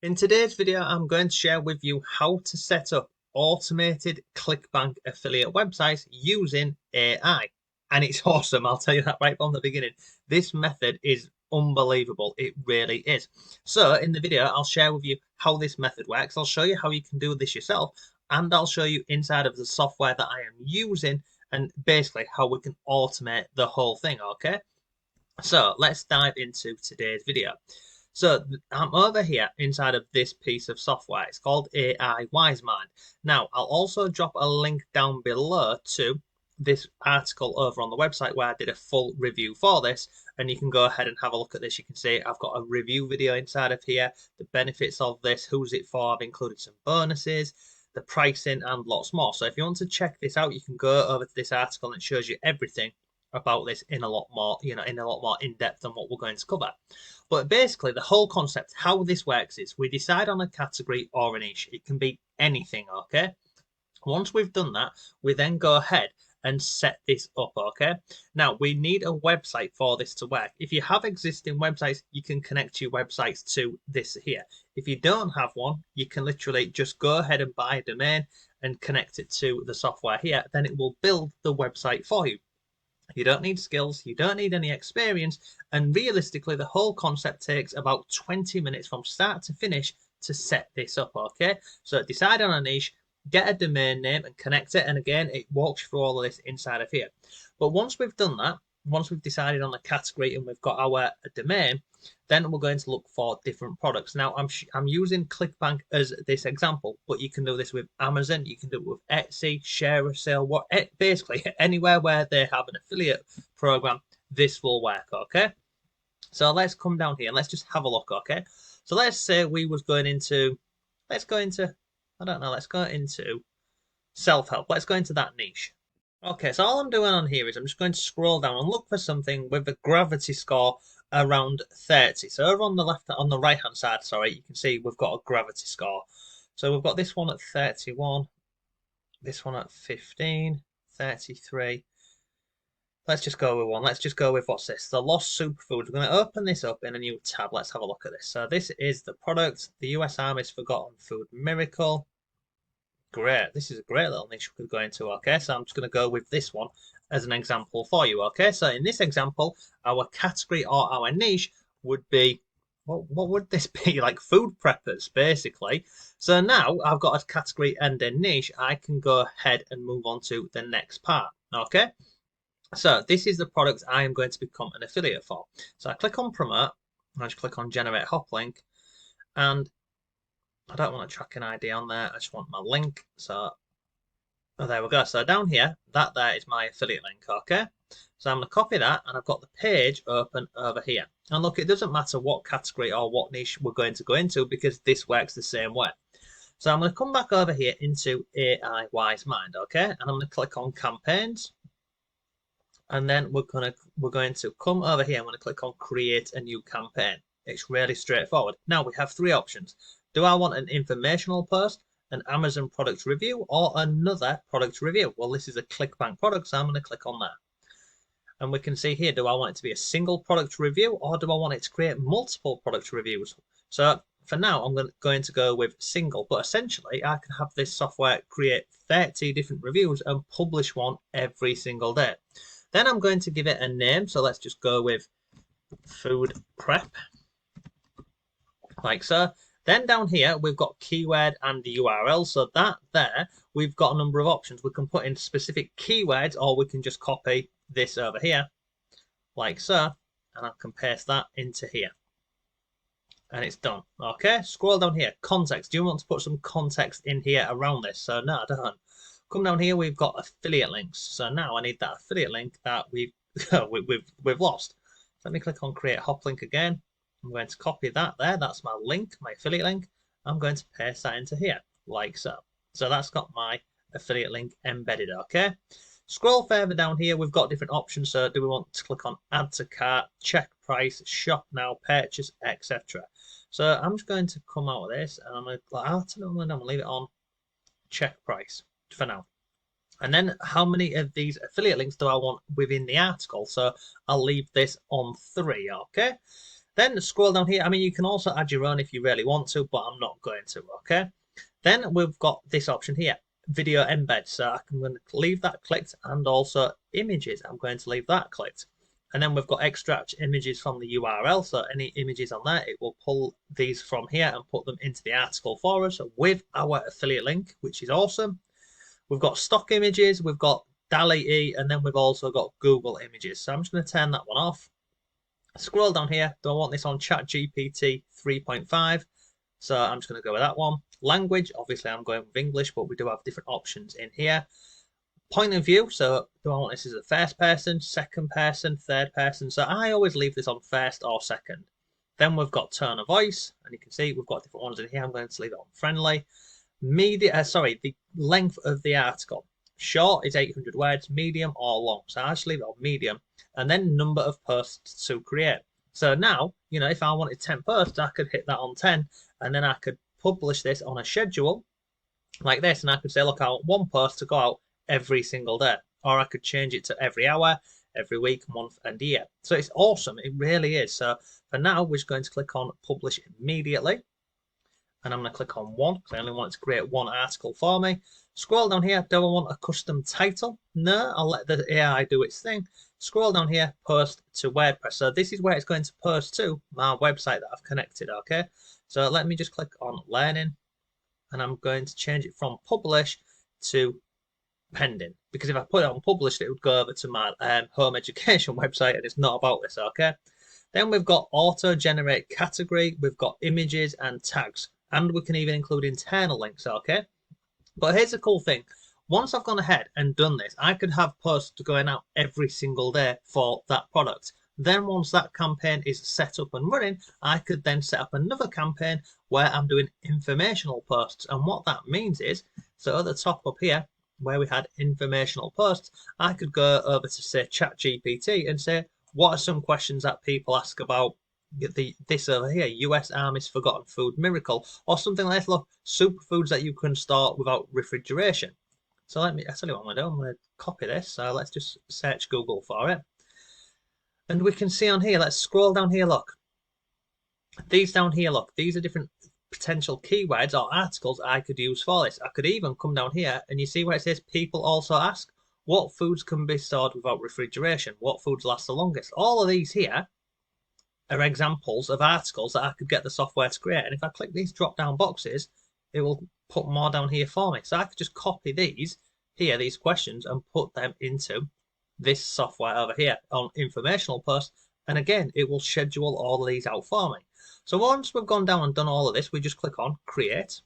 In today's video, I'm going to share with you how to set up automated Clickbank affiliate websites using AI. And it's awesome, I'll tell you that right from the beginning. This method is unbelievable, it really is. So in the video, I'll share with you how this method works. I'll show you how you can do this yourself, and I'll show you inside of the software that I am using and basically how we can automate the whole thing, okay? So let's dive into today's video. So I'm over here inside of this piece of software. It's called AI AIWiseMind. Now, I'll also drop a link down below to this article over on the website where I did a full review for this, and you can go ahead and have a look at this. You can see I've got a review video inside of here, the benefits of this, who's it for. I've included some bonuses, the pricing, and lots more. So if you want to check this out, you can go over to this article and it shows you everything about this in a lot more, in a lot more in depth than what we're going to cover. But basically, the whole concept, how this works is we decide on a category or a niche. It can be anything, okay? Once we've done that, we then go ahead and set this up, okay? Now, we need a website for this to work. If you have existing websites, you can connect your websites to this here. If you don't have one, you can literally just go ahead and buy a domain and connect it to the software here. Then it will build the website for you. You don't need skills, you don't need any experience, and realistically, the whole concept takes about 20 minutes from start to finish to set this up, okay? So decide on a niche, get a domain name, and connect it, and again, it walks you through all of this inside of here. But once we've done that, once we've decided on the category and we've got our domain, then we're going to look for different products. Now, I'm using Clickbank as this example, but you can do this with Amazon, you can do it with Etsy, Share a Sale, basically anywhere where they have an affiliate program, this will work, okay? So let's come down here and let's just have a look, okay? So let's say we was going into, let's go into self-help. Let's go into that niche. Okay, so all I'm doing on here is I'm just going to scroll down and look for something with a gravity score around 30. So over on the right hand side, sorry, you can see we've got a gravity score. So we've got this one at 31, this one at 15, 33. Let's just go with one. Let's just go with what's this? The Lost Superfoods. We're going to open this up in a new tab. Let's have a look at this. So this is the product, the US Army's Forgotten Food Miracle. Great. This is a great little niche we could go into, okay? So I'm just going to go with this one as an example for you, okay? So in this example, our category or our niche would be, what would this be? Like food preppers, basically. So now I've got a category and a niche. I can go ahead and move on to the next part, okay? So this is the product I am going to become an affiliate for. So I click on promote, I just click on generate hop link, and I don't want a tracking ID on there. I just want my link. So there we go. So down here, that there is my affiliate link. Okay. So I'm going to copy that, and I've got the page open over here. And look, it doesn't matter what category or what niche we're going to go into because this works the same way. So I'm going to come back over here into AI AIWiseMind. Okay. And I'm going to click on campaigns. And then we're going to come over here. I'm going to click on create a new campaign. It's really straightforward. Now we have three options. Do I want an informational post, an Amazon product review, or another product review? Well, this is a Clickbank product, so I'm going to click on that. And we can see here, do I want it to be a single product review, or do I want it to create multiple product reviews? So for now, I'm going to go with single, but essentially I can have this software create 30 different reviews and publish one every single day. Then I'm going to give it a name, so let's just go with food prep, like so. Then down here, we've got keyword and the URL. So that there, we've got a number of options. We can put in specific keywords, or we can just copy this over here, like so, and I can paste that into here. And it's done. Okay, scroll down here, context. Do you want to put some context in here around this? So no, I don't. Come down here, we've got affiliate links. So now I need that affiliate link that we've lost. So let me click on create hop link again. I'm going to copy that there. That's my link, my affiliate link. I'm going to paste that into here, like so. So that's got my affiliate link embedded, okay? Scroll further down here, we've got different options. So do we want to click on add to cart, check price, shop now, purchase, etc. So I'm just going to come out of this and I'm going to leave it on check price for now. And then how many of these affiliate links do I want within the article? So I'll leave this on 3, okay? Then scroll down here. I mean, you can also add your own if you really want to, but I'm not going to, okay? Then we've got this option here, video embed. So I'm going to leave that clicked, and also images. I'm going to leave that clicked. And then we've got extract images from the URL. So any images on there, it will pull these from here and put them into the article for us with our affiliate link, which is awesome. We've got stock images, we've got DALL-E, and then we've also got Google images. So I'm just going to turn that one off. Scroll down here. Do I want this on ChatGPT 3.5? So I'm just going to go with that one. Language, obviously I'm going with English, but we do have different options in here. Point of view, so do I want this as a first person, second person, third person? So I always leave this on first or second. Then we've got tone of voice, and you can see we've got different ones in here. I'm going to leave it on friendly. The length of the article. Short is 800 words, medium or long. So I just leave it on medium, and then number of posts to create. So now, if I wanted 10 posts, I could hit that on 10, and then I could publish this on a schedule like this, and I could say, look, I want one post to go out every single day, or I could change it to every hour, every week, month, and year. So it's awesome. It really is. So for now, we're just going to click on publish immediately. And I'm going to click on one because I only want it to create one article for me. Scroll down here. Do I want a custom title? No, I'll let the AI do its thing. Scroll down here, post to WordPress. So this is where it's going to post to my website that I've connected, okay? So let me just click on learning, and I'm going to change it from publish to pending, because if I put it on published, it would go over to my home education website, and it's not about this, okay? Then we've got auto generate category, we've got images and tags, and we can even include internal links, okay? But here's the cool thing. Once I've gone ahead and done this, I could have posts going out every single day for that product. Then once that campaign is set up and running, I could then set up another campaign where I'm doing informational posts. And what that means is, so at the top up here, where we had informational posts, I could go over to, say, ChatGPT and say, what are some questions that people ask about this over here, US Army's Forgotten Food Miracle, or something like this. Look, superfoods that you can store without refrigeration. So I tell you what I'm going to do. I'm going to copy this. So let's just search Google for it. And we can see on here, let's scroll down here, look. These down here, look, these are different potential keywords or articles I could use for this. I could even come down here and you see where it says people also ask, what foods can be stored without refrigeration? What foods last the longest? All of these here are examples of articles that I could get the software to create. And if I click these drop down boxes, it will put more down here for me. So I could just copy these questions, and put them into this software over here on informational posts. And again, it will schedule all of these out for me. So once we've gone down and done all of this, we just click on create,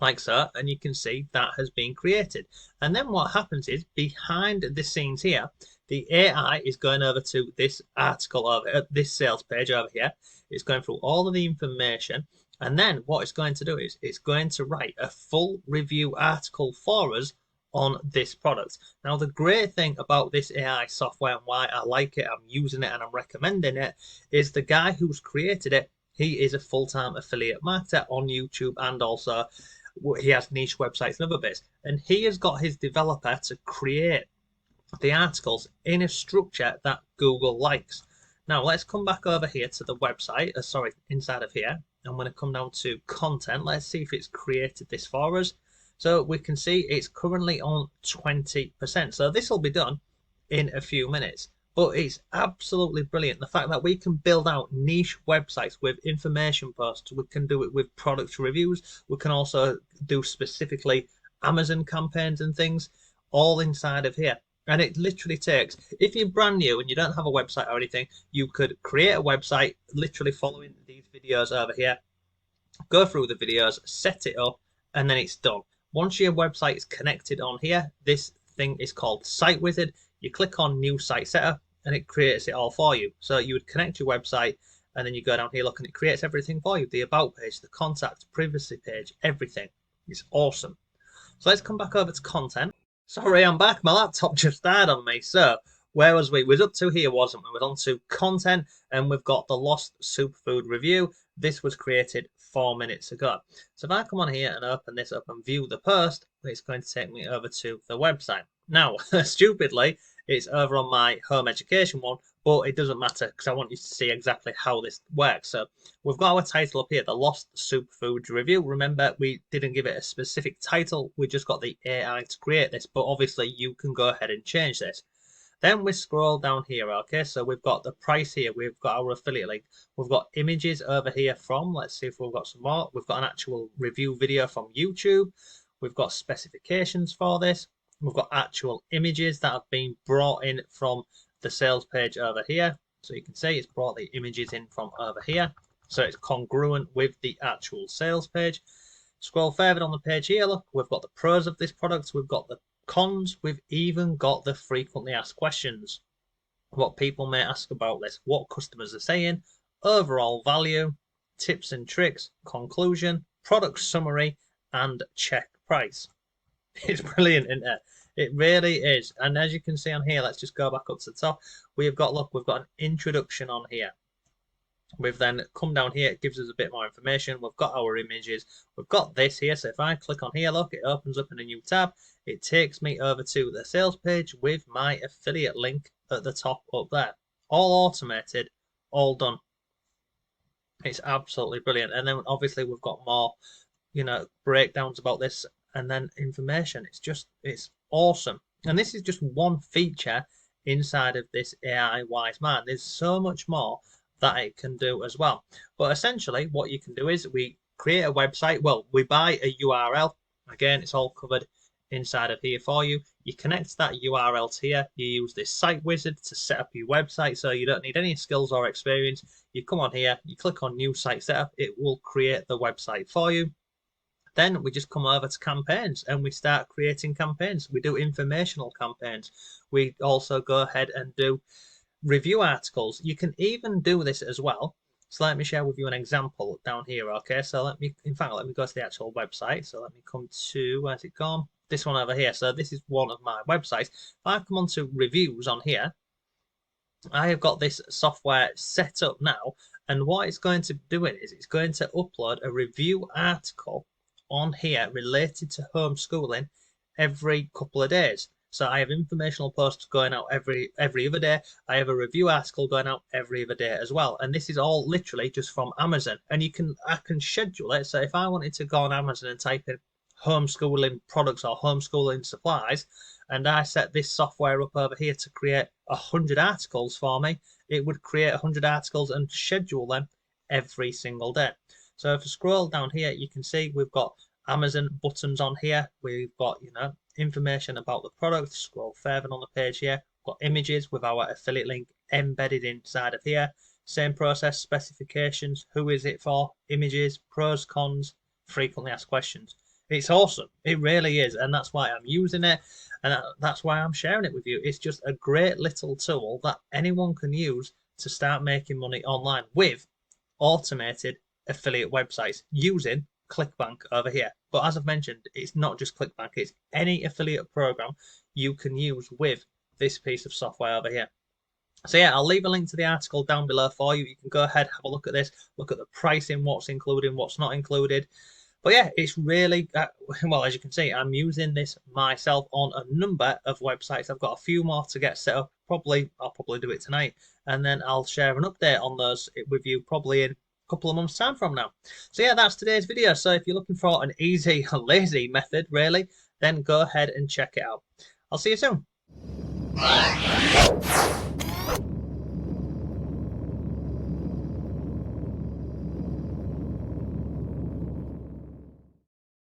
like so, and you can see that has been created. And then what happens is, behind the scenes here, the AI is going over to this article over this sales page over here. It's going through all of the information, and then what it's going to do is it's going to write a full review article for us on this product. Now, the great thing about this AI software and why I like it, I'm using it and I'm recommending it, is the guy who's created it, he is a full-time affiliate marketer on YouTube, and also he has niche websites and other bits. And he has got his developer to create the articles in a structure that Google likes. Now, let's come back over here to the website, inside of here. I'm going to come down to content. Let's see if it's created this for us. So we can see it's currently on 20%. So this will be done in a few minutes. But it's absolutely brilliant. The fact that we can build out niche websites with information posts. We can do it with product reviews. We can also do specifically Amazon campaigns and things, all inside of here. And it literally takes, if you're brand new and you don't have a website or anything, you could create a website literally following these videos over here, go through the videos, set it up, and then it's done. Once your website is connected on here, this thing is called Site Wizard. You click on New Site Setup and it creates it all for you. So you would connect your website, and then you go down here, look, and it creates everything for you. The About page, the Contact, Privacy page, everything. It's awesome. So let's come back over to content. Sorry, I'm back. My laptop just died on me. So where was we? We was up to here, wasn't we? We're on to content, and we've got the Lost Superfood review. This was created 4 minutes ago. So if I come on here and open this up and view the post, it's going to take me over to the website. Now, stupidly, it's over on my home education one, but it doesn't matter because I want you to see exactly how this works. So we've got our title up here, the Lost Superfoods Review. Remember, we didn't give it a specific title. We just got the AI to create this, but obviously you can go ahead and change this. Then we scroll down here, okay? So we've got the price here. We've got our affiliate link. We've got images over here from, let's see if we've got some more. We've got an actual review video from YouTube. We've got specifications for this. We've got actual images that have been brought in from the sales page over here. So you can see it's brought the images in from over here. So it's congruent with the actual sales page. Scroll further on the page here, look, we've got the pros of this product, we've got the cons, we've even got the frequently asked questions. What people may ask about this, what customers are saying, overall value, tips and tricks, conclusion, product summary, and check price. It's brilliant, isn't it? It really is. And as you can see on here, let's just go back up to the top. We've got, look, we've got an introduction on here. We've then come down here, it gives us a bit more information. We've got our images. We've got this here. So if I click on here, look, it opens up in a new tab. It takes me over to the sales page with my affiliate link at the top up there. All automated, all done. It's absolutely brilliant. And then obviously we've got more, breakdowns about this and then information. It's awesome. And this is just one feature inside of this AI Wise Mind. There's so much more that it can do as well. But essentially what you can do is we create a website. Well, we buy a URL. Again, it's all covered inside of here for you. You connect that URL to here. You use this site wizard to set up your website, so you don't need any skills or experience. You come on here, you click on new site setup, it will create the website for you. Then we just come over to campaigns and we start creating campaigns. We do informational campaigns. We also go ahead and do review articles. You can even do this as well. So let me share with you an example down here. Okay, so let me go to the actual website. So let me come to, where's it gone? This one over here. So this is one of my websites. If I come on to reviews on here, I have got this software set up now, and what it's going to do is it's going to upload a review article on here related to homeschooling every couple of days. So I have informational posts going out every other day. I have a review article going out every other day as well. And this is all literally just from Amazon. And I can schedule it. So if I wanted to go on Amazon and type in homeschooling products or homeschooling supplies, and I set this software up over here to create 100 articles for me, it would create 100 articles and schedule them every single day. So if I scroll down here, you can see we've got Amazon buttons on here. We've got, information about the product. Scroll further on the page here. We've got images with our affiliate link embedded inside of here. Same process, specifications, who is it for, images, pros, cons, frequently asked questions. It's awesome. It really is. And that's why I'm using it. And that's why I'm sharing it with you. It's just a great little tool that anyone can use to start making money online with automated affiliate websites using Clickbank over here. But as I've mentioned, it's not just Clickbank, it's any affiliate program you can use with this piece of software over here. So yeah, I'll leave a link to the article down below for you. You can go ahead, have a look at this, look at the pricing, what's included, what's not included. But yeah, it's really, well, as you can see, I'm using this myself on a number of websites. I've got a few more to get set up. I'll probably do it tonight. And then I'll share an update on those with you probably in couple of months time from now. So yeah, that's today's video. So if you're looking for an easy, lazy method really, then go ahead and check it out. I'll see you soon.